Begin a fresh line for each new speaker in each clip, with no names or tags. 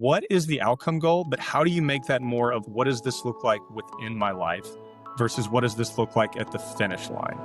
what is the outcome goal, but how do you make that more of what does this look like within my life versus what does this look like at the finish line?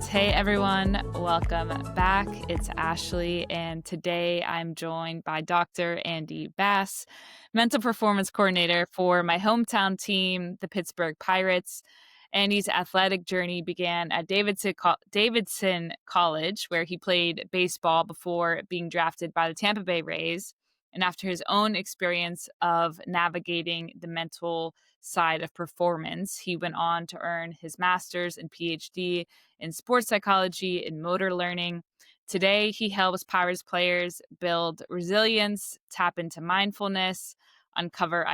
Hey everyone, welcome back. It's Ashley, and today I'm joined by Dr. Andy Bass, mental performance coordinator for my hometown team, the Pittsburgh Pirates. Andy's athletic journey began at Davidson College, where he played baseball before being drafted by the Tampa Bay Rays. And after his own experience of navigating the mental side of performance, he went on to earn his master's and PhD in sports psychology and motor learning. Today, he helps Pirates players build resilience, tap into mindfulness, uncover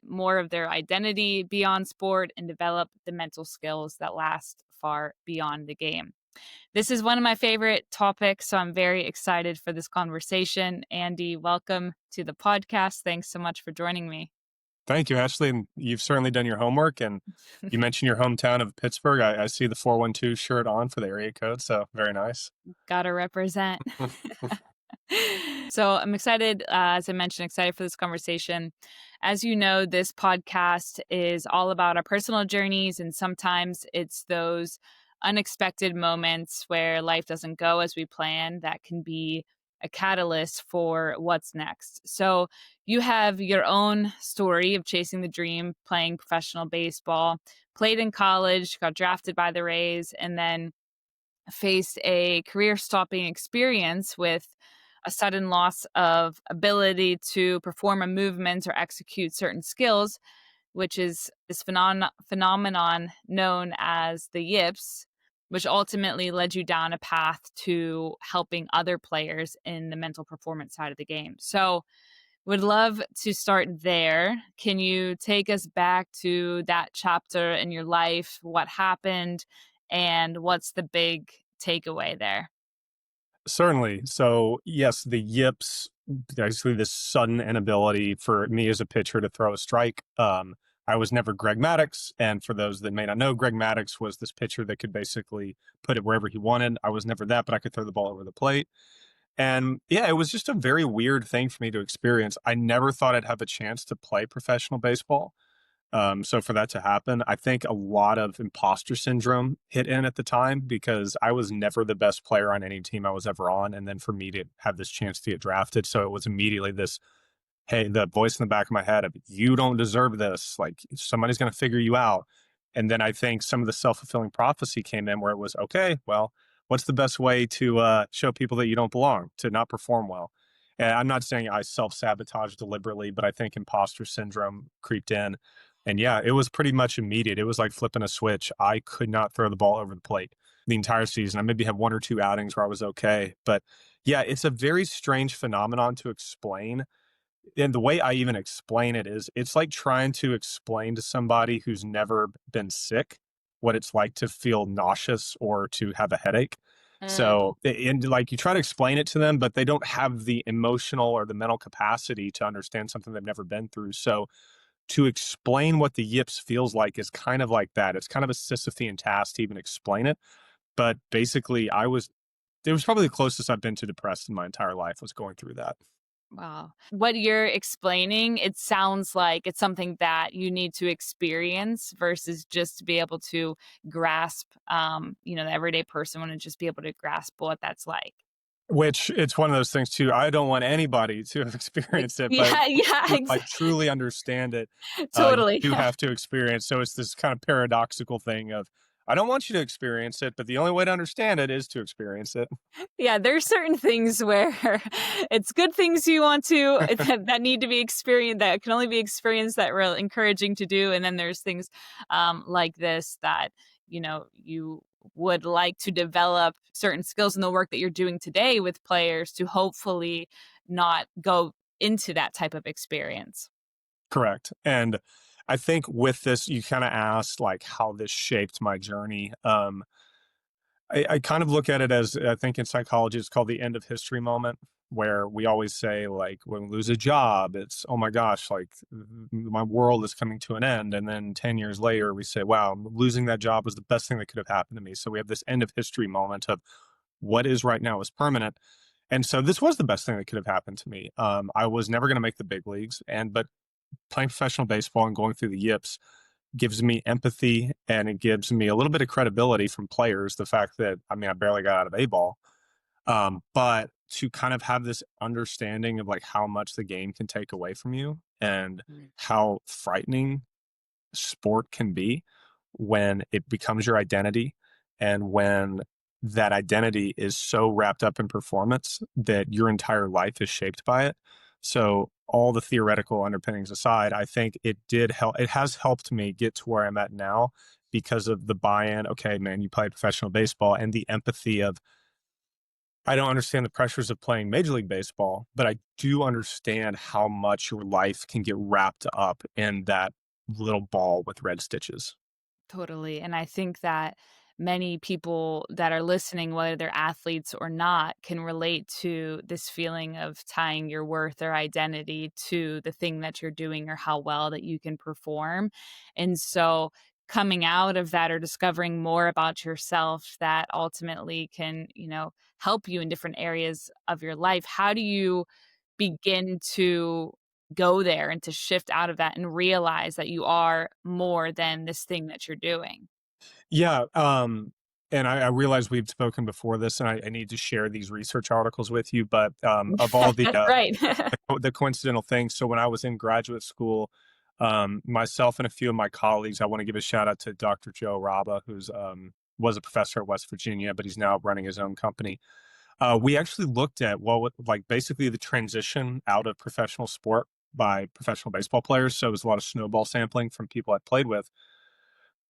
more of their identity beyond sport, and develop the mental skills that last far beyond the game. This is one of my favorite topics, so I'm very excited for this conversation. Andy, welcome to the podcast. Thanks so much for joining me.
Thank you, Ashley. And you've certainly done your homework. And you mentioned your hometown of Pittsburgh. I see the 412 shirt on for the area code. So very nice.
Gotta represent. So I'm excited, as I mentioned, excited for this conversation. As you know, this podcast is all about our personal journeys, and sometimes it's those unexpected moments where life doesn't go as we plan that can be a catalyst for what's next. So you have your own story of chasing the dream, playing professional baseball, played in college, got drafted by the Rays, and then faced a career-stopping experience with a sudden loss of ability to perform a movement or execute certain skills, which is this phenomenon known as the YIPS, which ultimately led you down a path to helping other players in the mental performance side of the game. So would love to start there. Can you take us back to that chapter in your life? What happened and what's the big takeaway there?
Certainly. So yes, the yips, basically this sudden inability for me as a pitcher to throw a strike. I was never Greg Maddux. And for those that may not know, Greg Maddux was this pitcher that could basically put it wherever he wanted. I was never that, but I could throw the ball over the plate. And yeah, it was just a very weird thing for me to experience. I never thought I'd have a chance to play professional baseball. So for that to happen, I think a lot of imposter syndrome hit in at the time because I was never the best player on any team I was ever on. And then for me to have this chance to get drafted. So it was immediately this, hey, the voice in the back of my head of, you don't deserve this. Like somebody's going to figure you out. And then I think some of the self-fulfilling prophecy came in where it was, okay, well, what's the best way to show people that you don't belong, to not perform well? And I'm not saying I self-sabotage deliberately, but I think imposter syndrome creeped in. And yeah, it was pretty much immediate. It was like flipping a switch. I could not throw the ball over the plate the entire season. I maybe had one or two outings where I was okay. But yeah, it's a very strange phenomenon to explain. And the way I even explain it is it's like trying to explain to somebody who's never been sick what it's like to feel nauseous or to have a headache. So, and like you try to explain it to them, but they don't have the emotional or the mental capacity to understand something they've never been through. So to explain what the yips feels like is kind of like that. It's kind of a Sisyphean task to even explain it. But basically, it was probably the closest I've been to depressed in my entire life was going through that.
Wow. What you're explaining, it sounds like it's something that you need to experience versus just to be able to grasp, the everyday person want to just be able to grasp what that's like.
Which it's one of those things too. I don't want anybody to have experienced it, but
Yeah,
I truly understand it.
Totally.
You have to experience. So it's this kind of paradoxical thing of, I don't want you to experience it, but the only way to understand it is to experience it.
Yeah, there's certain things where it's good things you want to that need to be experienced, that can only be experienced, that real encouraging to do, and then there's things like this that you would like to develop certain skills in the work that you're doing today with players to hopefully not go into that type of experience.
Correct. And I think with this, you kind of asked like how this shaped my journey. I kind of look at it as, I think in psychology, it's called the end of history moment, where we always say, like, when we lose a job, it's, oh my gosh, like my world is coming to an end. And then 10 years later, we say, wow, losing that job was the best thing that could have happened to me. So we have this end of history moment of what is right now is permanent. And so this was the best thing that could have happened to me. I was never going to make the big leagues, but playing professional baseball and going through the yips gives me empathy, and it gives me a little bit of credibility from players. The fact that, I mean, I barely got out of A ball, but to kind of have this understanding of like how much the game can take away from you and
Mm.
how frightening sport can be when it becomes your identity, and when that identity is so wrapped up in performance that your entire life is shaped by it. So all the theoretical underpinnings aside, I think it did help. It has helped me get to where I'm at now because of the buy-in. Okay, man, you played professional baseball, and the empathy of, I don't understand the pressures of playing Major League Baseball, but I do understand how much your life can get wrapped up in that little ball with red stitches.
Totally. And I think that many people that are listening, whether they're athletes or not, can relate to this feeling of tying your worth or identity to the thing that you're doing or how well that you can perform. And so coming out of that or discovering more about yourself that ultimately can, help you in different areas of your life. How do you begin to go there and to shift out of that and realize that you are more than this thing that you're doing?
Yeah, and I realize we've spoken before this, and I need to share these research articles with you. But of all
Right.
the coincidental things, so when I was in graduate school, myself and a few of my colleagues, I want to give a shout out to Dr. Joe Raba, who's was a professor at West Virginia, but he's now running his own company. We actually looked at like basically the transition out of professional sport by professional baseball players. So it was a lot of snowball sampling from people I played with.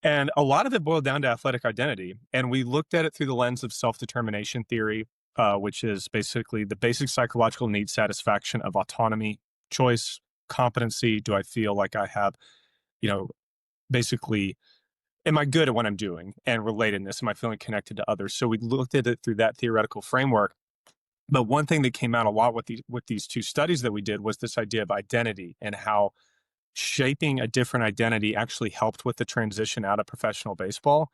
And a lot of it boiled down to athletic identity. And we looked at it through the lens of self determination theory, which is basically the basic psychological need satisfaction of autonomy, choice, competency. Do I feel like I have, you know, basically, am I good at what I'm doing? And relatedness, am I feeling connected to others? So we looked at it through that theoretical framework. But one thing that came out a lot with these two studies that we did was this idea of identity, and how shaping a different identity actually helped with the transition out of professional baseball.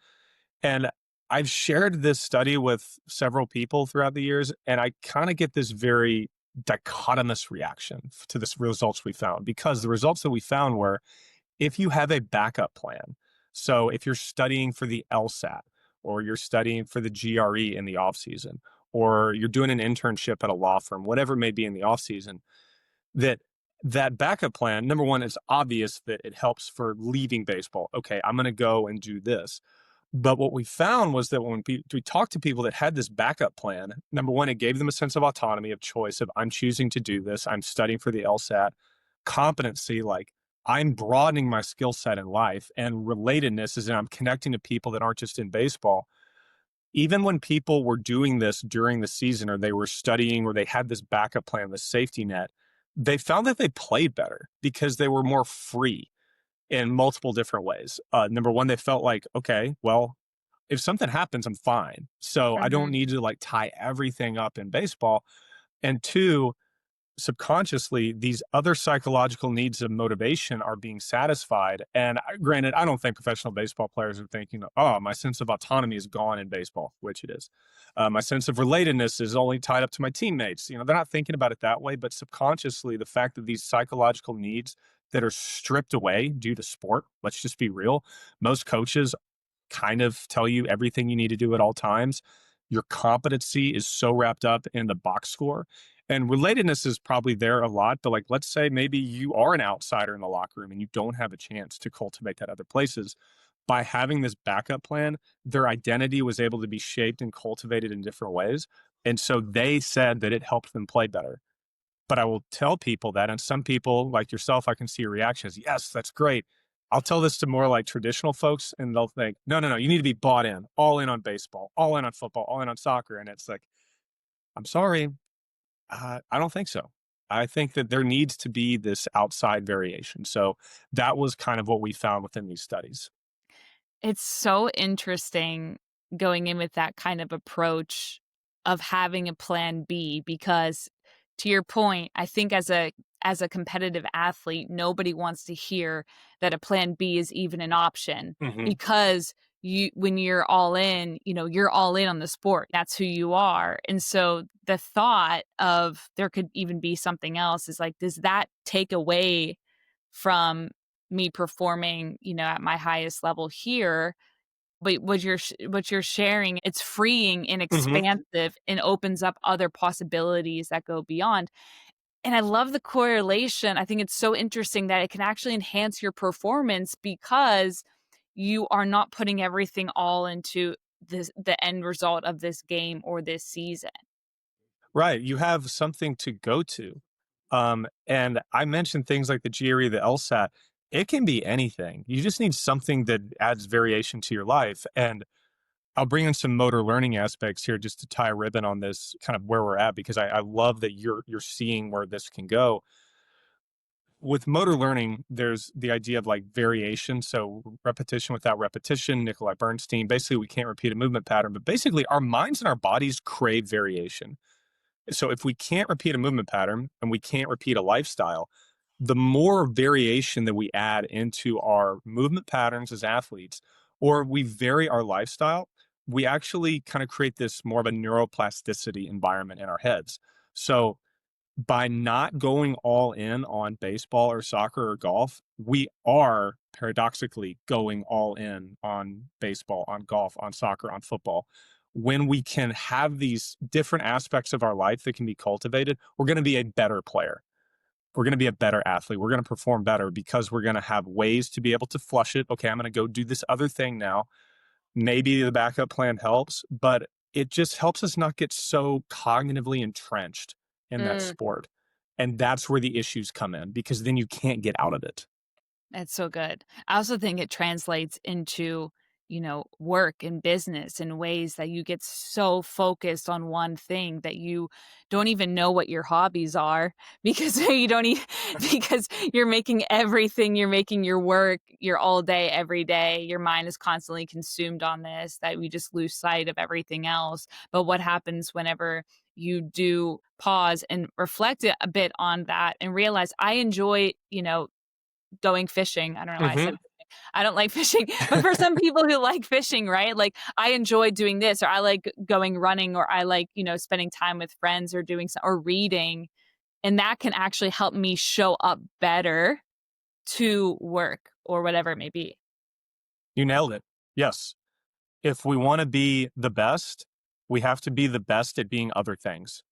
And I've shared this study with several people throughout the years, and I kind of get this very dichotomous reaction to the results we found, because the results that we found were, if you have a backup plan, so if you're studying for the LSAT, or you're studying for the GRE in the off season, or you're doing an internship at a law firm, whatever it may be in the off season, that that backup plan, number one, it's obvious that it helps for leaving baseball. Okay, I'm going to go and do this. But what we found was that when we talked to people that had this backup plan, number one, it gave them a sense of autonomy, of choice, of, I'm choosing to do this. I'm studying for the LSAT. Competency, like, I'm broadening my skill set in life. And relatedness is that I'm connecting to people that aren't just in baseball. Even when people were doing this during the season, or they were studying, or they had this backup plan, this safety net, they found that they played better because they were more free in multiple different ways. Number one, they felt like, okay, well, if something happens, I'm fine. So I don't
Mhm.
need to like tie everything up in baseball. And two, subconsciously, these other psychological needs of motivation are being satisfied. And granted, I don't think professional baseball players are thinking, oh, my sense of autonomy is gone in baseball, which it is. My sense of relatedness is only tied up to my teammates. They're not thinking about it that way, but subconsciously, the fact that these psychological needs that are stripped away due to sport, let's just be real, most coaches kind of tell you everything you need to do at all times. Your competency is so wrapped up in the box score. And relatedness is probably there a lot, but like, let's say maybe you are an outsider in the locker room and you don't have a chance to cultivate that other places. By having this backup plan, their identity was able to be shaped and cultivated in different ways. And so they said that it helped them play better. But I will tell people that, and some people like yourself, I can see your reactions. Yes, that's great. I'll tell this to more like traditional folks, and they'll think, no, no, no, you need to be bought in, all in on baseball, all in on football, all in on soccer. And it's like, I'm sorry, I don't think so. I think that there needs to be this outside variation. So that was kind of what we found within these studies.
It's so interesting going in with that kind of approach of having a plan B because to your point, I think as a competitive athlete, nobody wants to hear that a plan B is even an option
Hmm.
because when you're all in, you're all in on the sport. That's who you are. And so the thought of there could even be something else is like, does that take away from me performing, at my highest level here? But what you're sharing, it's freeing and
Hmm.
expansive and opens up other possibilities that go beyond. And I love the correlation. I think it's so interesting that it can actually enhance your performance because you are not putting everything all into the end result of this game or this season.
Right. You have something to go to. And I mentioned things like the GRE, the LSAT. It can be anything. You just need something that adds variation to your life. And I'll bring in some motor learning aspects here just to tie a ribbon on this kind of where we're at, because I love that you're seeing where this can go. With motor learning, there's the idea of like variation. So repetition without repetition, Nikolai Bernstein. Basically, we can't repeat a movement pattern, but basically our minds and our bodies crave variation. So if we can't repeat a movement pattern and we can't repeat a lifestyle, the more variation that we add into our movement patterns as athletes, or we vary our lifestyle, we actually kind of create this more of a neuroplasticity environment in our heads. So by not going all in on baseball or soccer or golf, we are paradoxically going all in on baseball, on golf, on soccer, on football. When we can have these different aspects of our life that can be cultivated, we're going to be a better player. We're going to be a better athlete. We're going to perform better because we're going to have ways to be able to flush it. Okay, I'm going to go do this other thing now. Maybe the backup plan helps, but it just helps us not get so cognitively entrenched in that
Mm.
sport. And that's where the issues come in, because then you can't get out of it.
That's so good. I also think it translates into, work and business in ways that you get so focused on one thing that you don't even know what your hobbies are because you don't because you're making your work your all day, every day. Your mind is constantly consumed on this that we just lose sight of everything else. But what happens whenever you do pause and reflect a bit on that and realize I enjoy, going fishing. I don't know why I said
Hmm.
fishing. I don't like fishing, but for some people who like fishing, right? Like I enjoy doing this, or I like going running, or I like, spending time with friends or doing or reading. And that can actually help me show up better to work or whatever it may be.
You nailed it. Yes. If we want to be the best, we have to be the best at being other things.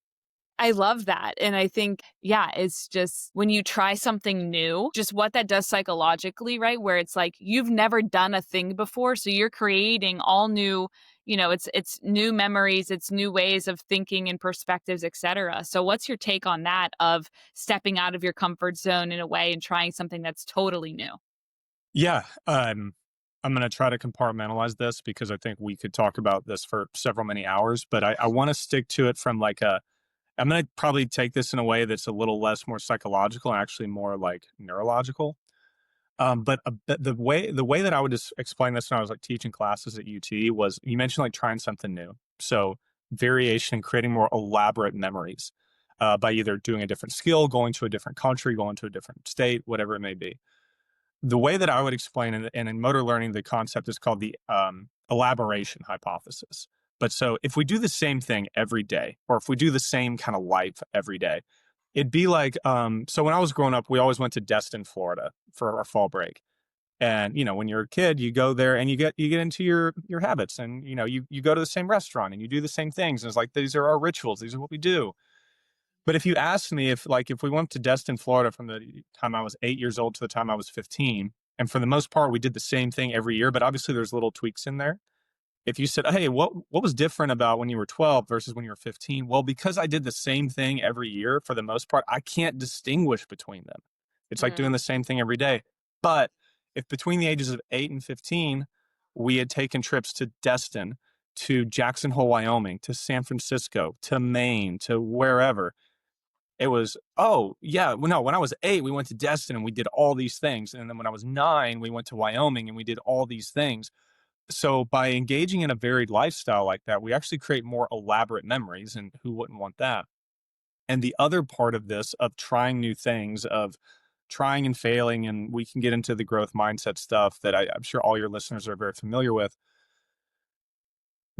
I love that. And I think, yeah, it's just when you try something new, just what that does psychologically, right? Where it's like you've never done a thing before. So you're creating all new, it's new memories, it's new ways of thinking and perspectives, etc. So what's your take on that of stepping out of your comfort zone in a way and trying something that's totally new?
Yeah. I'm going to try to compartmentalize this because I think we could talk about this for several many hours, but I want to stick to it from like I'm going to probably take this in a way that's a little less more psychological and actually more like neurological. But the way that I would just explain this when I was like teaching classes at UT was you mentioned like trying something new. So variation and creating more elaborate memories by either doing a different skill, going to a different country, going to a different state, whatever it may be. The way that I would explain it, and in motor learning, the concept is called the elaboration hypothesis. But so if we do the same thing every day, or if we do the same kind of life every day, it'd be like so when I was growing up, we always went to Destin, Florida for our fall break. And when you're a kid, you go there and you get into your habits, and you go to the same restaurant and you do the same things. And it's like these are our rituals, these are what we do. But if you asked me if we went to Destin, Florida from the time I was 8 years old to the time I was 15, and for the most part we did the same thing every year, but obviously there's little tweaks in there. If you said, "Hey, what was different about when you were 12 versus when you were 15?" Well, because I did the same thing every year for the most part, I can't distinguish between them. It's like doing
Mm.
the same thing every day. But if between the ages of 8 and 15, we had taken trips to Destin, to Jackson Hole, Wyoming, to San Francisco, to Maine, to wherever, it was, oh, yeah, well, no, when I was 8, we went to Destin and we did all these things. And then when I was 9, we went to Wyoming and we did all these things. So by engaging in a varied lifestyle like that, we actually create more elaborate memories, and who wouldn't want that? And the other part of this, of trying new things, of trying and failing, and we can get into the growth mindset stuff that I'm sure all your listeners are very familiar with.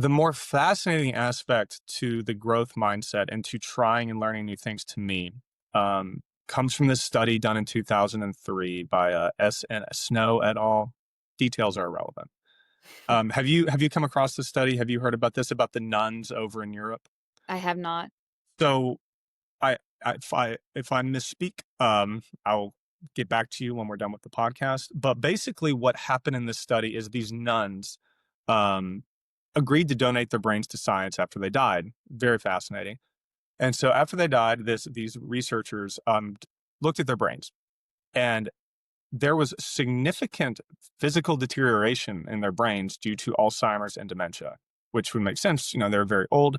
The more fascinating aspect to the growth mindset and to trying and learning new things to me comes from this study done in 2003 by S. and Snow et al. Details are irrelevant. Have you come across this study? Have you heard about this about the nuns over in Europe?
I have not.
So I, if I misspeak, I'll get back to you when we're done with the podcast. But basically, what happened in this study is these nuns um, agreed to donate their brains to science after they died. Very fascinating. And so after they died, these researchers looked at their brains, and there was significant physical deterioration in their brains due to Alzheimer's and dementia, which would make sense. They're very old.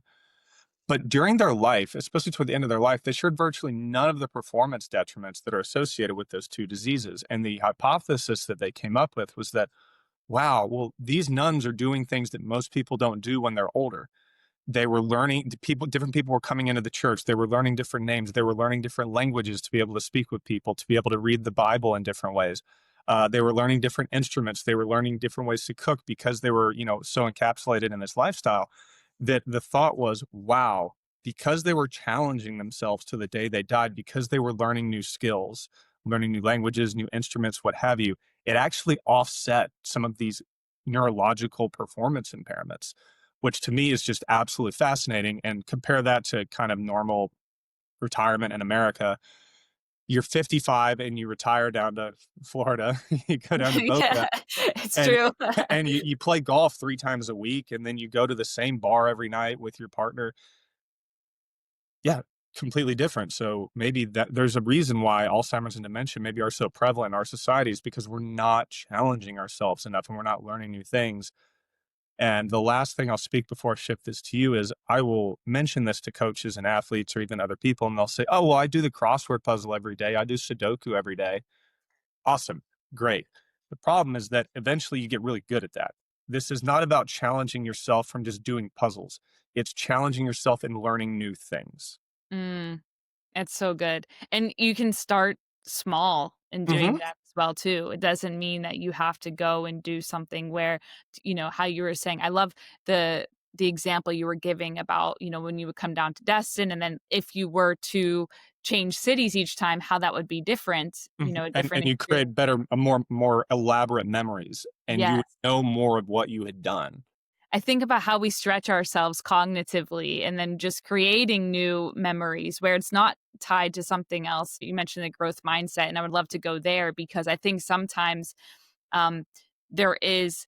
But during their life, especially toward the end of their life, they showed virtually none of the performance detriments that are associated with those two diseases. And the hypothesis that they came up with was that, wow, well, these nuns are doing things that most people don't do when they're older. They were learning, different people were coming into the church. They were learning different names. They were learning different languages to be able to speak with people, to be able to read the Bible in different ways. They were learning different instruments. They were learning different ways to cook because they were, so encapsulated in this lifestyle that the thought was, wow, because they were challenging themselves to the day they died, because they were learning new skills, learning new languages, new instruments, what have you, it actually offset some of these neurological performance impairments, which to me is just absolutely fascinating. And compare that to kind of normal retirement in America. You're 55 and you retire down to Florida, you go down to Boca
Yeah, it's
and
true.
and you play golf 3 times a week, and then you go to the same bar every night with your partner. Yeah, completely different. So maybe that there's a reason why Alzheimer's and dementia maybe are so prevalent in our societies, because we're not challenging ourselves enough and we're not learning new things. And the last thing I'll speak before I shift this to you is I will mention this to coaches and athletes or even other people, and they'll say, "Oh, well, I do the crossword puzzle every day. I do Sudoku every day." Awesome. Great. The problem is that eventually you get really good at that. This is not about challenging yourself from just doing puzzles. It's challenging yourself in learning new things.
Mm. It's so good. And you can start small in doing
Hmm.
that as well too. It doesn't mean that you have to go and do something where, how you were saying. I love the example you were giving about, when you would come down to Destin and then if you were to change cities each time, how that would be different, a
And
different
you
experience.
create better, more elaborate memories, and you would
Yes.
know more of what you had done.
I think about how we stretch ourselves cognitively and then just creating new memories where it's not tied to something else. You mentioned the growth mindset, and I would love to go there because I think sometimes um, there is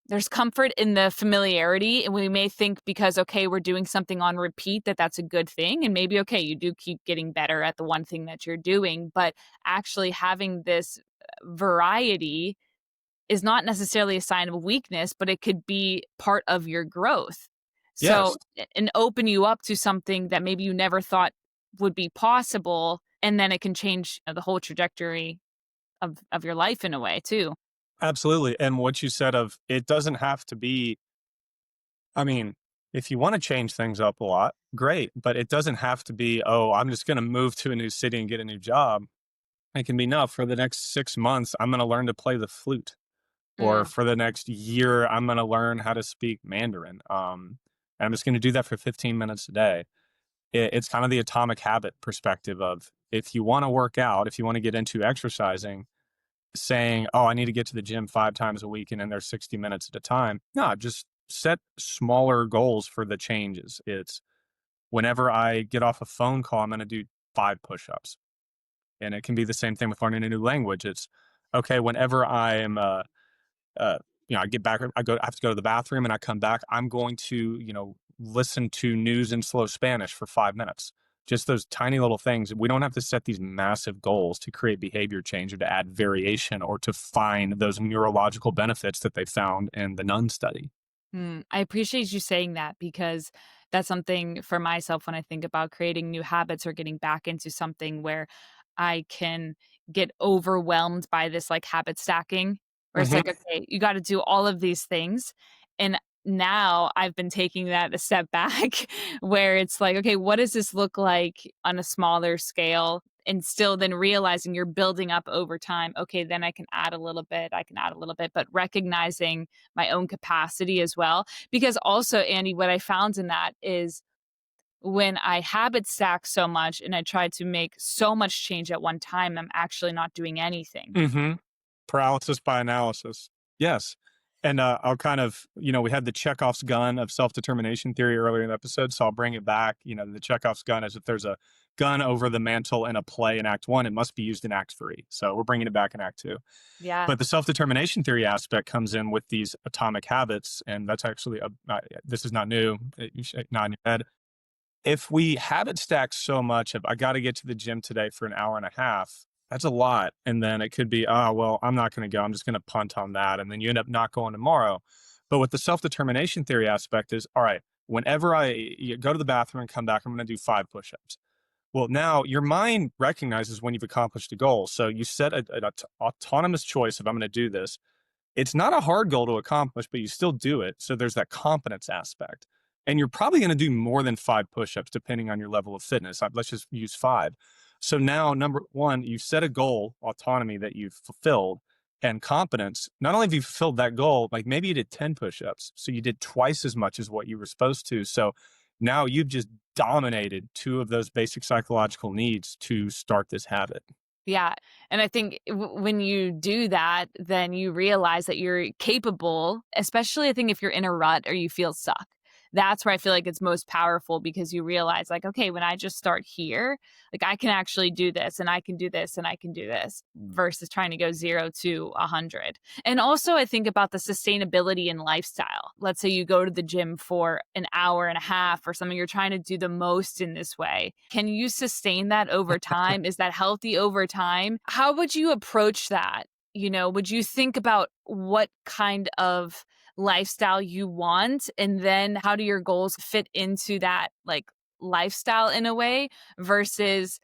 there's comfort in the familiarity, and we may think because okay we're doing something on repeat that that's a good thing, and maybe okay you do keep getting better at the one thing that you're doing, but actually having this variety is not necessarily a sign of weakness, but it could be part of your growth. So,
Yes,
and open you up to something that maybe you never thought would be possible, and then it can change the whole trajectory of your life in a way too.
absolutely. And what you said of it doesn't have to be, I mean, if you want to change things up a lot, great, but it doesn't have to be, oh, I'm just going to move to a new city and get a new job. It can be, no, for the next 6 months, I'm going to learn to play the flute. Or
Mm,
for the next year, I'm going to learn how to speak Mandarin. And I'm just going to do that for 15 minutes a day. It's kind of the atomic habit perspective of if you want to work out, if you want to get into exercising, saying, oh, I need to get to the gym 5 times a week and then there's 60 minutes at a time. No, just set smaller goals for the changes. It's whenever I get off a phone call, I'm going to do 5 push-ups. And it can be the same thing with learning a new language. It's okay, whenever I am uh, I get back, I have to go to the bathroom and I come back. I'm going to, listen to news in slow Spanish for 5 minutes. Just those tiny little things. We don't have to set these massive goals to create behavior change or to add variation or to find those neurological benefits that they found in the nun study.
I appreciate you saying that because that's something for myself when I think about creating new habits or getting back into something where I can get overwhelmed by this like habit stacking, where it's like,
Hmm.
okay, you got to do all of these things. And now I've been taking that a step back where it's like, okay, what does this look like on a smaller scale? and still then realizing you're building up over time. Okay, then I can add a little bit, I can add a little bit, but recognizing my own capacity as well. Because also, Andy, what I found in that is when I habit stack so much and I try to make so much change at one time, I'm actually not doing anything.
Mhm. Paralysis by analysis. Yes. And I'll kind of, we had the Chekhov's gun of self-determination theory earlier in the episode, so I'll bring it back. The Chekhov's gun is if there's a gun over the mantle in a play in Act One, it must be used in Act Three. So we're bringing it back in Act Two.
Yeah.
But the self-determination theory aspect comes in with these atomic habits, and that's actually this is not new. You should nod in your head. If we habit stack so much of I got to get to the gym today for an hour and a half, that's a lot. And then it could be, oh, well, I'm not going to go. I'm just going to punt on that. And then you end up not going tomorrow. But with the self-determination theory aspect is, all right, whenever you go to the bathroom and come back, I'm going to do 5 push-ups. Well, now your mind recognizes when you've accomplished a goal. So you set an autonomous choice of I'm going to do this. It's not a hard goal to accomplish, but you still do it. So there's that competence aspect. And you're probably going to do more than 5 push-ups depending on your level of fitness. Let's just use 5. So now, number one, you set a goal, autonomy that you've fulfilled, and competence. Not only have you fulfilled that goal, like maybe you did 10 push-ups. So you did twice as much as what you were supposed to. So now you've just dominated 2 of those basic psychological needs to start this habit.
Yeah. And I think when you do that, then you realize that you're capable, especially I think if you're in a rut or you feel stuck. That's where I feel like it's most powerful because you realize, like, okay, when I just start here, like I can actually do this and I can do this and I can do this versus trying to go 0 to 100. And also, I think about the sustainability in lifestyle. Let's say you go to the gym for an hour and a half or something, you're trying to do the most in this way. Can you sustain that over time? Is that healthy over time? How would you approach that? Would you think about what kind of lifestyle you want and then how do your goals fit into that like lifestyle in a way versus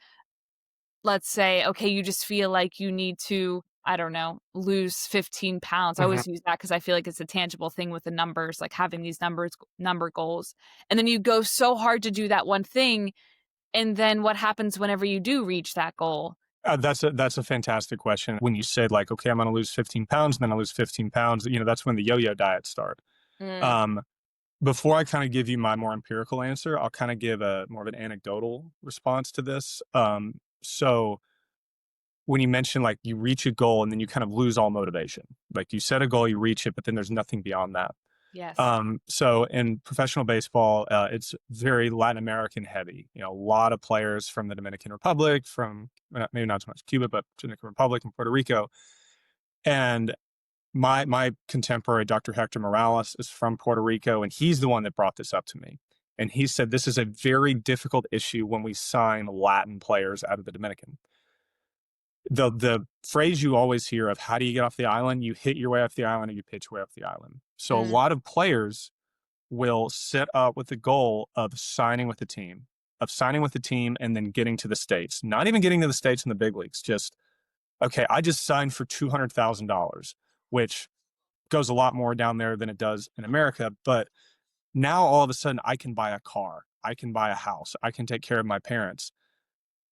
let's say okay you just feel like you need to I don't know lose 15 pounds. I
Mhm.
always use that because I feel like it's a tangible thing with the numbers, like having these number goals, and then you go so hard to do that one thing, and then what happens whenever you do reach that goal?
That's a fantastic question. When you said like, okay, I'm going to lose 15 pounds, and then I lose 15 pounds, that's when the yo-yo diets start.
Mm,
Um, Before I kind of give you my more empirical answer, I'll kind of give a more of an anecdotal response to this. So when you mention like you reach a goal and then you kind of lose all motivation, like you set a goal, you reach it, but then there's nothing beyond that.
yes.
So in professional baseball, it's very Latin American heavy. A lot of players from the Dominican Republic, from maybe not so much Cuba, but Dominican Republic and Puerto Rico. And my contemporary, Dr. Hector Morales, is from Puerto Rico, and he's the one that brought this up to me. And he said this is a very difficult issue when we sign Latin players out of the Dominican. The phrase you always hear of how do you get off the island? You hit your way off the island or you pitch your way off the island. So a
Mm,
lot of players will set up with the goal of signing with the team, and then getting to the States. Not even getting to the States in the big leagues, just, okay, I just signed for $200,000, which goes a lot more down there than it does in America. But now all of a sudden I can buy a car, I can buy a house, I can take care of my parents.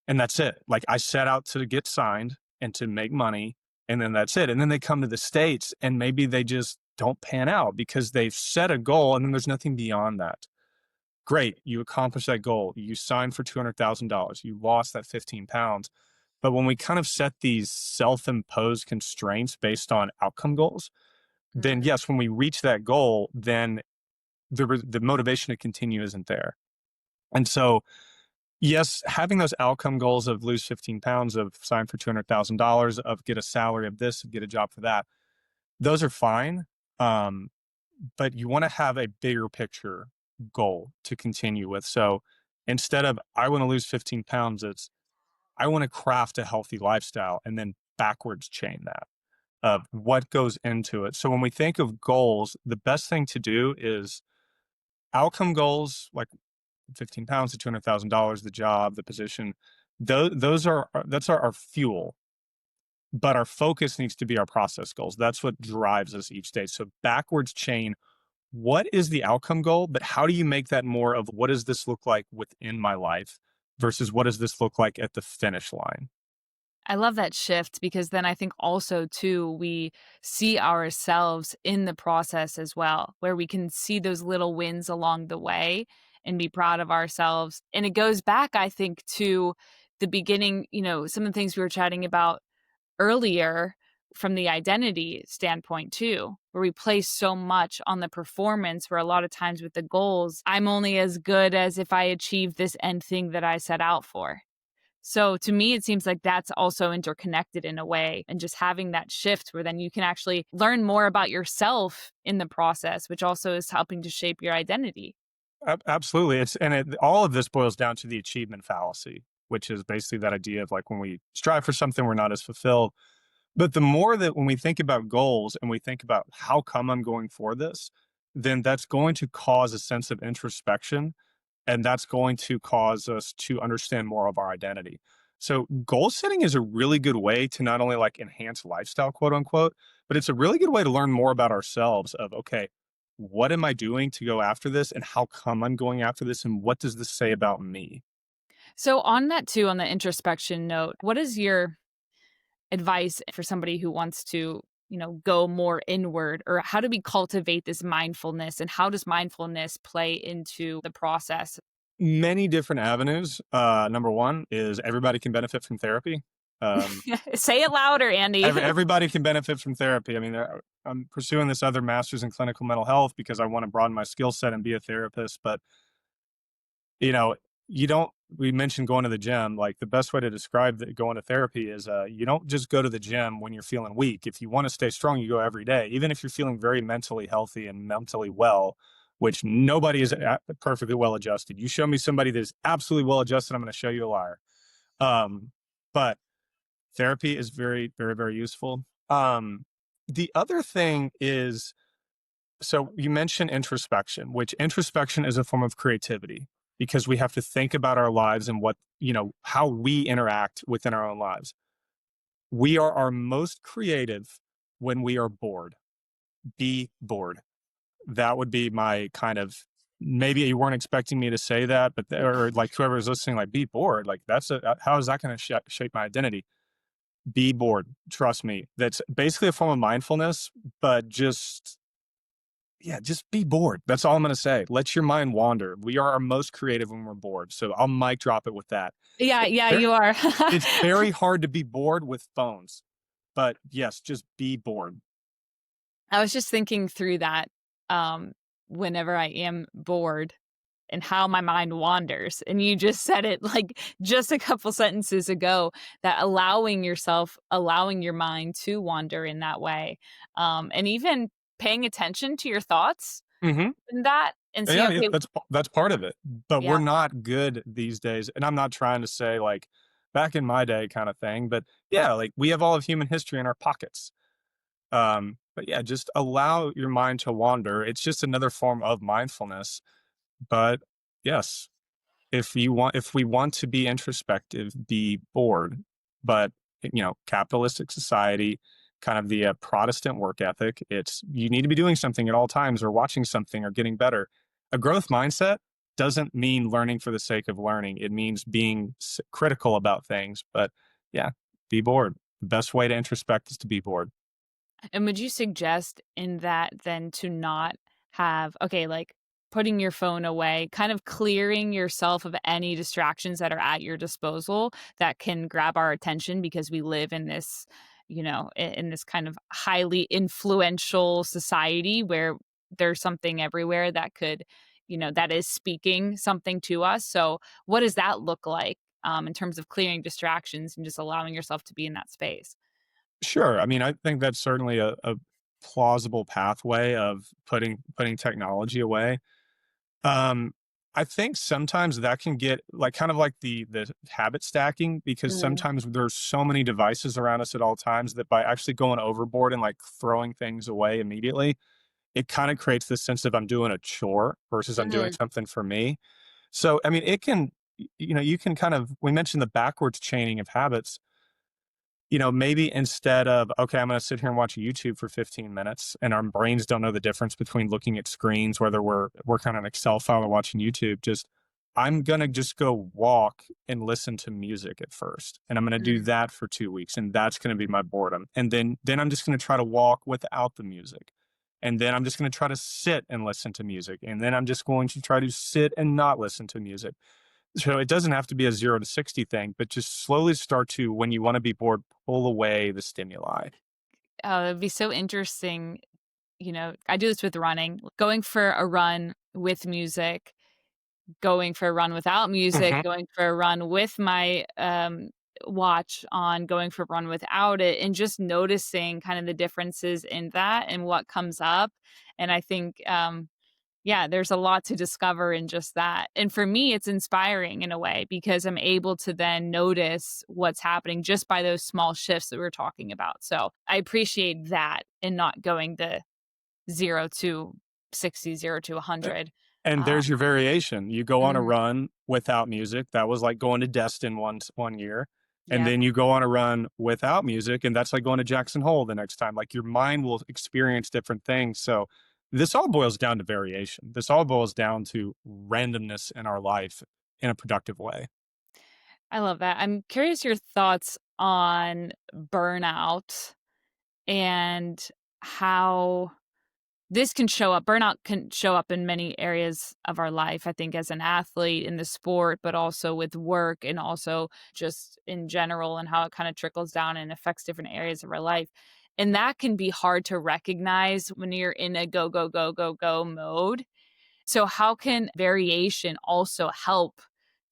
And that's it. Like I set out to get signed and to make money, and then that's it. And then they come to the States and maybe they just don't pan out because they've set a goal and then there's nothing beyond that. Great, you accomplished that goal. You signed for $200,000. You lost that 15 pounds. But when we kind of set these self-imposed constraints based on outcome goals, then
mm,
yes, when we reach that goal, then the motivation to continue isn't there. And so, yes, having those outcome goals of lose 15 pounds, of sign for $200,000, of get a salary of this, of get a job for that, those are fine. Um, but you want to have a bigger picture goal to continue with. So instead of I want to lose 15 pounds, it's I want to craft a healthy lifestyle and then backwards chain that of what goes into it. So when we think of goals, the best thing to do is outcome goals like 15 pounds to $200,000, the job, the position. Those are that's our fuel, but our focus needs to be our process goals. That's what drives us each day. So backwards chain, what is the outcome goal, but how do you make that more of what does this look like within my life versus what does this look like at the finish line?
I love that shift because then I think also too we see ourselves in the process as well, where we can see those little wins along the way and be proud of ourselves. And it goes back, I think, to the beginning, some of the things we were chatting about earlier from the identity standpoint too, where we place so much on the performance, where a lot of times with the goals, I'm only as good as if I achieve this end thing that I set out for. So to me, it seems like that's also interconnected in a way, and just having that shift where then you can actually learn more about yourself in the process, which also is helping to shape your identity.
Absolutely. All of this boils down to the achievement fallacy, which is basically that idea of like when we strive for something, we're not as fulfilled. But the more that when we think about goals and we think about how come I'm going for this, then that's going to cause a sense of introspection, and that's going to cause us to understand more of our identity. So goal setting is a really good way to not only like enhance lifestyle, quote unquote, but it's a really good way to learn more about ourselves of, okay, what am I doing to go after this and how come I'm going after this and what does this say about me?
So, on that too, on the introspection note, what is your advice for somebody who wants to, go more inward, or how do we cultivate this mindfulness, and how does mindfulness play into the process?
Many different avenues. Number one is everybody can benefit from therapy. Um,
Say it louder, Andy.
everybody can benefit from therapy. I mean, I'm pursuing this other master's in clinical mental health because I want to broaden my skill set and be a therapist. But you know, you don't. We mentioned going to the gym. Like the best way to describe going to therapy is you don't just go to the gym when you're feeling weak. If you want to stay strong, you go every day, even if you're feeling very mentally healthy and mentally well. Which nobody is perfectly well adjusted. You show me somebody that is absolutely well adjusted, I'm going to show you a liar. But therapy is very, very, very useful. The other thing is, so you mentioned introspection, which introspection is a form of creativity because we have to think about our lives and how we interact within our own lives. We are our most creative when we are bored. Be bored. That would be my kind of, maybe you weren't expecting me to say that, but or like whoever is listening, like be bored. Like how is that going to shape my identity? Be bored. Trust me. That's basically a form of mindfulness, but just be bored. That's all I'm going to say. Let your mind wander. We are our most creative when we're bored. So I'll mic drop it with that.
Yeah,
It's
yeah,
very,
you are.
it's very hard to be bored with phones, but yes, just be bored.
I was just thinking through that whenever I am bored and how my mind wanders. And you just said it like just a couple sentences ago, that allowing your mind to wander in that way. And even paying attention to your thoughts
Hmm.
in that and seeing,
Yeah, yeah,
okay,
that's part of it. But we're
yeah.
not good these days, and I'm not trying to say like back in my day kind of thing, but yeah, like we have all of human history in our pockets. But yeah, just allow your mind to wander. It's just another form of mindfulness. But yes, if we want to be introspective, be bored. But capitalistic society, kind of the Protestant work ethic, it's you need to be doing something at all times, or watching something, or getting better. A growth mindset doesn't mean learning for the sake of learning. It means being critical about things. But yeah, be bored. The best way to introspect is to be bored.
And would you suggest in that then to not have, okay, like putting your phone away, kind of clearing yourself of any distractions that are at your disposal that can grab our attention, because we live in this, in this kind of highly influential society where there's something everywhere that could, that is speaking something to us. So, what does that look like in terms of clearing distractions and just allowing yourself to be in that space?
Sure. I mean, I think that's certainly a plausible pathway of putting technology away. Um, I think sometimes that can get like kind of like the habit stacking, because sometimes there's so many devices around us at all times that by actually going overboard and like throwing things away immediately, it kind of creates this sense of I'm doing a chore versus I'm doing
Mhm.
something for me. So I mean, it can, you can kind of, we mentioned the backwards chaining of habits. Maybe instead of, okay, I'm going to sit here and watch YouTube for 15 minutes, and our brains don't know the difference between looking at screens, whether we're working on an Excel file or watching YouTube, just, I'm going to just go walk and listen to music at first. And I'm going to do
Mm.
that for 2 weeks. And that's going to be my boredom. And then I'm just going to try to walk without the music. And then I'm just going to try to sit and listen to music. And then I'm just going to try to sit and not listen to music. So it doesn't have to be a 0 to 60 thing, but just slowly start to, when you want to be bored, pull away the stimuli.
It'd be so interesting. I do this with running, going for a run with music, going for a run without music,
Mhm.
going for a run with my watch on, going for a run without it, and just noticing kind of the differences in that and what comes up. And I think, yeah, there's a lot to discover in just that. And for me, it's inspiring in a way because I'm able to then notice what's happening just by those small shifts that we're talking about. So I appreciate that and not going the 0 to 60, 0 to 100.
And
Uh,
there's your variation. You go on a
mm,
run without music. That was like going to Destin one year. And
yep.
then you go on a run without music, and that's like going to Jackson Hole the next time. Like your mind will experience different things. So this all boils down to variation. This all boils down to randomness in our life in a productive way.
I love that. I'm curious your thoughts on burnout and how this can show up. Burnout can show up in many areas of our life, I think, as an athlete in the sport, but also with work and also just in general, and how it kind of trickles down and affects different areas of our life. And that can be hard to recognize when you're in a go, go, go, go, go mode. So, how can variation also help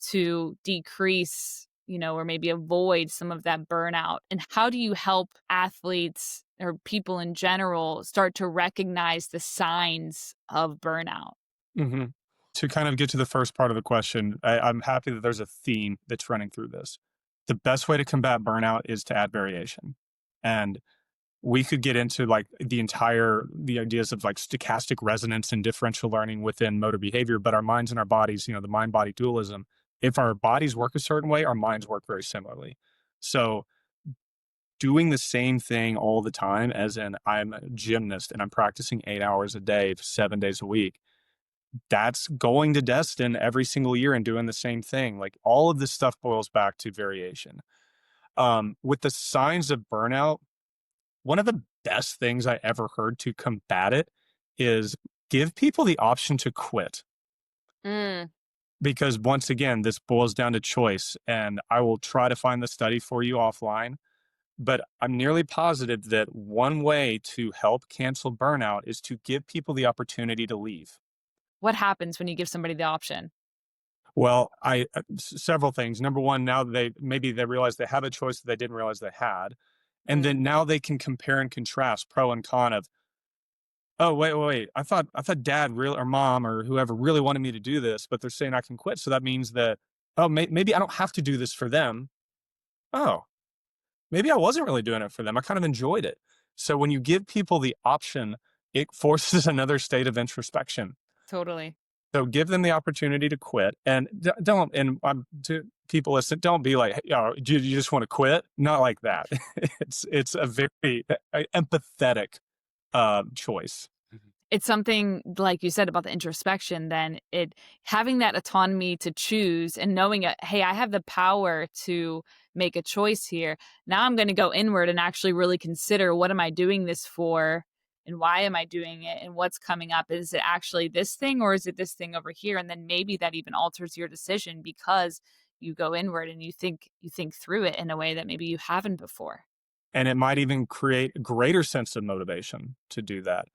to decrease, or maybe avoid some of that burnout? And how do you help athletes or people in general start to recognize the signs of burnout?
Mhm. To kind of get to the first part of the question, I'm happy that there's a theme that's running through this. The best way to combat burnout is to add variation. And we could get into like the ideas of like stochastic resonance and differential learning within motor behavior, but our minds and our bodies, the mind body dualism, if our bodies work a certain way, our minds work very similarly. So doing the same thing all the time, as in I'm a gymnast and I'm practicing 8 hours a day 7 days a week, that's going to Destin every single year and doing the same thing. Like all of this stuff boils back to variation. With the signs of burnout, one of the best things I ever heard to combat it is give people the option to quit.
Mm.
Because once again, this boils down to choice. And I will try to find the study for you offline. But I'm nearly positive that one way to help cancel burnout is to give people the opportunity to leave.
What happens when you give somebody the option?
Well, several things. Number one, now they realize they have a choice that they didn't realize they had, and
Mm.
then now they can compare and contrast pro and con of, oh wait, I thought dad really or mom or whoever really wanted me to do this, but they're saying I can quit, so that means that, oh, maybe I don't have to do this for them. Oh, maybe I wasn't really doing it for them. I kind of enjoyed it. So when you give people the option, it forces another state of introspection.
Totally.
So give them the opportunity to quit, and don't. And to people listen, don't be like, do you just want to quit? Not like that. It's a very empathetic choice.
It's something like you said about the introspection, then it having that autonomy to choose and knowing, hey, I have the power to make a choice here. Now I'm going to go inward and actually really consider, what am I doing this for, and why am I doing it, and what's coming up? Is it actually this thing, or is it this thing over here? And then maybe that even alters your decision because you go inward and you think through it in a way that maybe you haven't before.
And it might even create a greater sense of motivation to do that.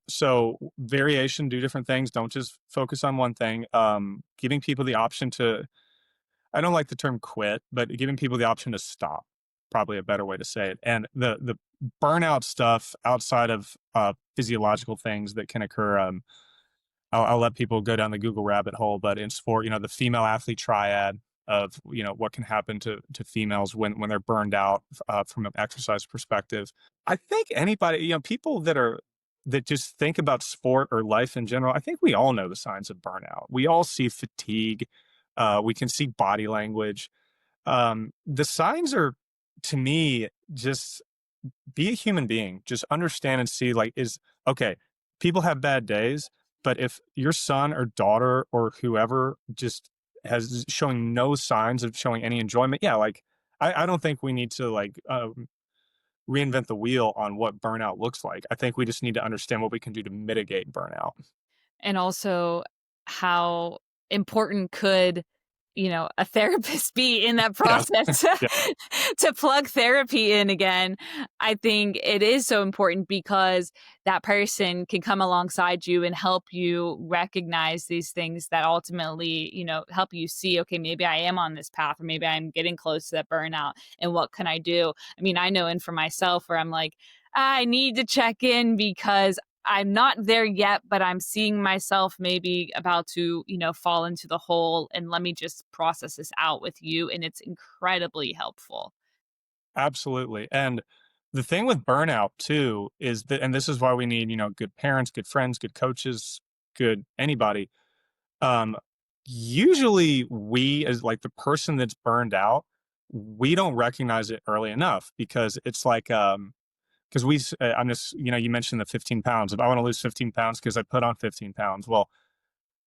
So variation, do different things. Don't just focus on one thing. Giving people the option to, I don't like the term quit, but giving people the option to stop, probably a better way to say it. And the burnout stuff outside of physiological things that can occur. I'll let people go down the Google rabbit hole, but in sport, the female athlete triad of what can happen to females when they're burned out from an exercise perspective. I think anybody, people that just think about sport or life in general, I think we all know the signs of burnout. We all see fatigue. We can see body language. The signs are, to me, just be a human being. Just understand and see, like, is okay. People have bad days, But if your son or daughter or whoever just has showing no signs of showing any enjoyment, yeah, like I don't think we need to like reinvent the wheel on what burnout looks like. I think we just need to understand what we can do to mitigate burnout.
And also how important could, a therapist be in that
Yes.
process
Yeah,
to plug therapy in again. I think it is so important because that person can come alongside you and help you recognize these things that ultimately, help you see, okay, maybe I am on this path or maybe I'm getting close to that burnout and what can I do? I mean, I know, and for myself where I'm like, I need to check in because I'm not there yet, but I'm seeing myself maybe about to, fall into the hole, and let me just process this out with you. And it's incredibly helpful.
absolutely. And the thing with burnout too is that, and this is why we need, good parents, good friends, good coaches, good anybody. Um, Usually we as like the person that's burned out, we don't recognize it early enough because it's like, because I'm just, you mentioned the 15 pounds. If I want to lose 15 pounds because I put on 15 pounds, well,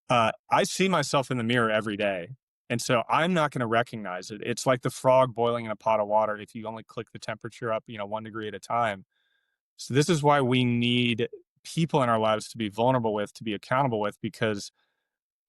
I see myself in the mirror every day. And so I'm not going to recognize it. It's like the frog boiling in a pot of water. If you only click the temperature up, 1 degree at a time. So this is why we need people in our lives to be vulnerable with, to be accountable with, because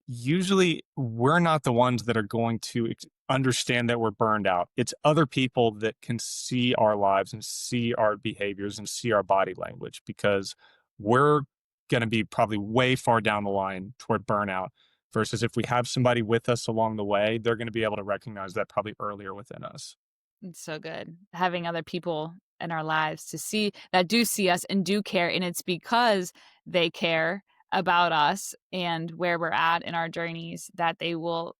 usually we're not the ones that are going to understand that we're burned out. It's other people that can see our lives and see our behaviors and see our body language because we're going to be probably way far down the line toward burnout versus if we have somebody with us along the way, they're going to be able to recognize that probably earlier within us.
It's so good having other people in our lives to see that do see us and do care. And it's because they care about us and where we're at in our journeys that they will,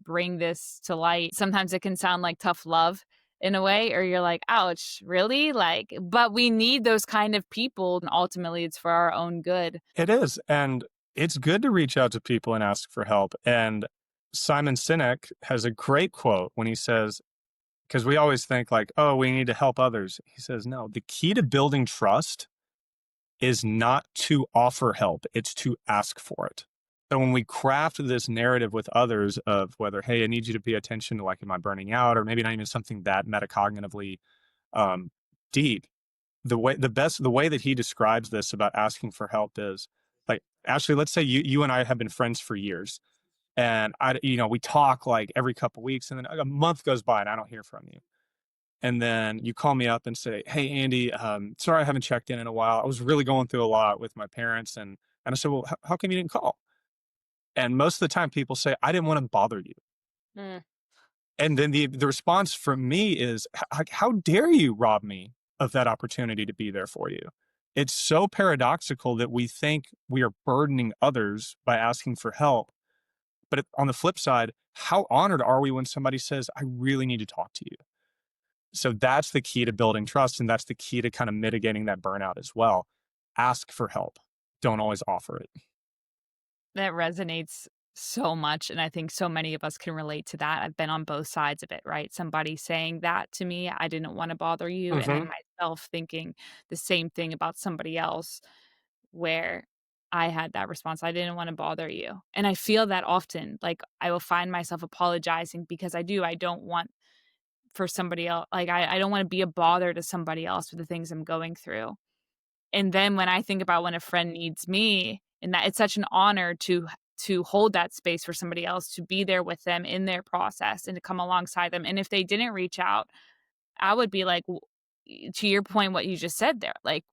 bring this to light. Sometimes it can sound like tough love in a way, or you're like, ouch, really? Like, but we need those kind of people. And ultimately, it's for our own good.
It is. And it's good to reach out to people and ask for help. And Simon Sinek has a great quote when he says, because we always think like, oh, we need to help others. He says, no, the key to building trust is not to offer help, it's to ask for it. So when we craft this narrative with others of whether, hey, I need you to pay attention to like, am I burning out? Or maybe not even something that metacognitively um, deep. The way that he describes this about asking for help is like, Ashley, let's say you and I have been friends for years. And we talk like every couple weeks, and then a month goes by and I don't hear from you. And then you call me up and say, "Hey, Andy, sorry I haven't checked in a while. I was really going through a lot with my parents." And I said, "Well, how come you didn't call?" And most of the time people say, "I didn't want to bother you."
Mm.
And then the response from me is, How dare you rob me of that opportunity to be there for you?" It's so paradoxical that we think we are burdening others by asking for help. But on the flip side, how honored are we when somebody says, "I really need to talk to you"? So that's the key to building trust. And that's the key to kind of mitigating that burnout as well. Ask for help. Don't always offer it.
That resonates so much, and I think so many of us can relate to that. I've been on both sides of it, right? Somebody saying that to me, "I didn't wanna bother you," and then
Hmm.
myself thinking the same thing about somebody else where I had that response, "I didn't wanna bother you." And I feel that often, like, I will find myself apologizing because I don't want for somebody else. Like, I don't wanna be a bother to somebody else with the things I'm going through. And then when I think about when a friend needs me, and that it's such an honor to hold that space for somebody else, to be there with them in their process and to come alongside them. And if they didn't reach out, I would be like, to your point, what you just said there, like,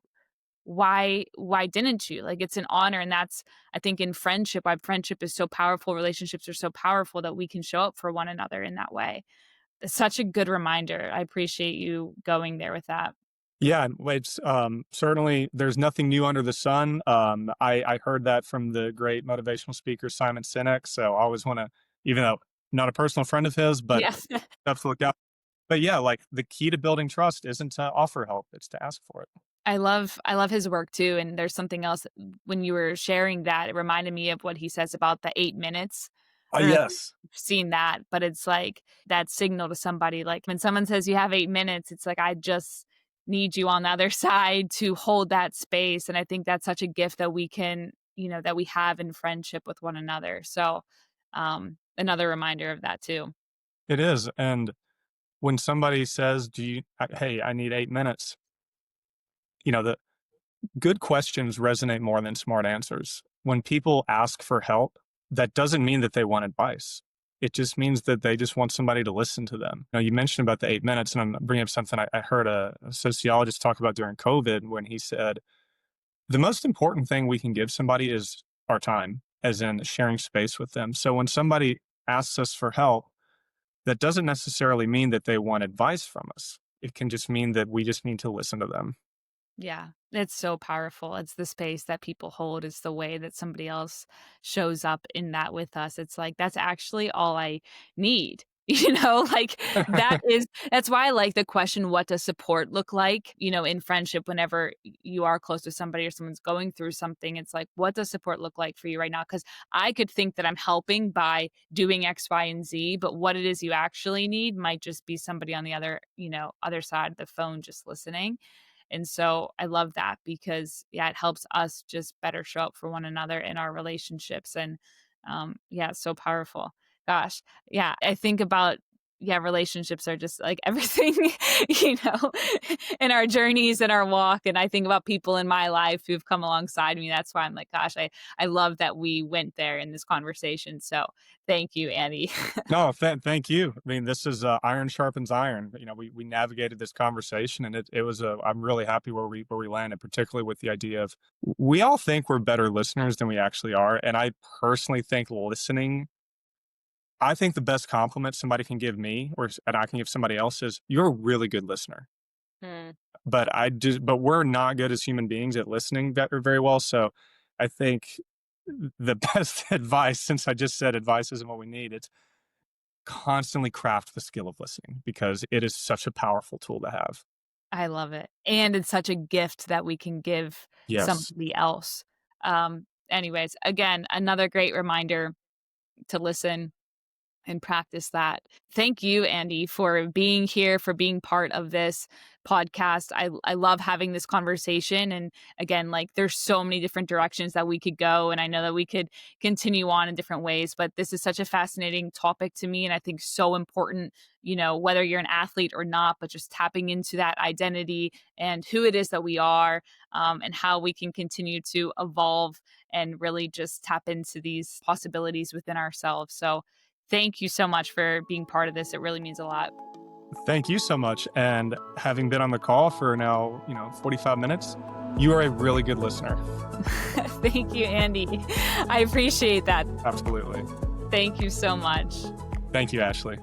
why didn't you? Like, it's an honor. And that's, I think, in friendship, why friendship is so powerful, relationships are so powerful that we can show up for one another in that way. It's such a good reminder. I appreciate you going there with that.
Yeah, and it's certainly there's nothing new under the sun. I heard that from the great motivational speaker Simon Sinek. So I always want to, even though not a personal friend of his, but
Yes.
stuff to look out. But yeah, like the key to building trust isn't to offer help; it's to ask for it.
I love his work too, and there's something else when you were sharing that, it reminded me of what he says about the 8 minutes. I don't know if you've
Yes.
seen that, but it's like that signal to somebody, like, when someone says you have 8 minutes, it's like, I just need you on the other side to hold that space, and I think that's such a gift that we can that we have in friendship with one another. So another reminder of that too.
It is. And when somebody says, hey, I need 8 minutes, the good questions resonate more than smart answers. When people ask for help, that doesn't mean that they want advice. It just means that they just want somebody to listen to them. You mentioned about the 8 minutes, and I'm bringing up something I heard a sociologist talk about during COVID when he said, the most important thing we can give somebody is our time, as in sharing space with them. So when somebody asks us for help, that doesn't necessarily mean that they want advice from us. It can just mean that we just need to listen to them.
Yeah, it's so powerful. It's the space that people hold. It's the way that somebody else shows up in that with us. It's like, that's actually all I need. Like that's why I like the question, what does support look like? In friendship, whenever you are close to somebody or someone's going through something, it's like, what does support look like for you right now? Because I could think that I'm helping by doing X, Y, and Z, but what it is you actually need might just be somebody on the other side of the phone just listening. And so I love that because, yeah, it helps us just better show up for one another in our relationships. And yeah, it's so powerful. Gosh, yeah, I think about, yeah, relationships are just like everything, you know, in our journeys and our walk. And I think about people in my life who've come alongside me. That's why I'm like, gosh, I love that we went there in this conversation. So thank you, Andy.
No, thank you. I mean, this is iron sharpens iron. We navigated this conversation, and it was I'm really happy where we landed, particularly with the idea of we all think we're better listeners than we actually are, and I personally think listening. I think the best compliment somebody can give me, and I can give somebody else, is you're a really good listener.
Hmm.
But we're not good as human beings at listening very well. So I think the best advice, since I just said advice isn't what we need, it's constantly craft the skill of listening because it is such a powerful tool to have.
I love it. And it's such a gift that we can give
Yes.
somebody else. Anyways, again, another great reminder to listen and practice that. Thank you, Andy, for being here, for being part of this podcast. I love having this conversation. And again, like there's so many different directions that we could go. And I know that we could continue on in different ways, but this is such a fascinating topic to me. And I think so important, whether you're an athlete or not, but just tapping into that identity and who it is that we are, and how we can continue to evolve and really just tap into these possibilities within ourselves. So thank you so much for being part of this. It really means a lot.
Thank you so much. And having been on the call for now, 45 minutes, you are a really good listener.
Thank you, Andy. I appreciate that.
Absolutely.
Thank you so much.
Thank you, Ashley.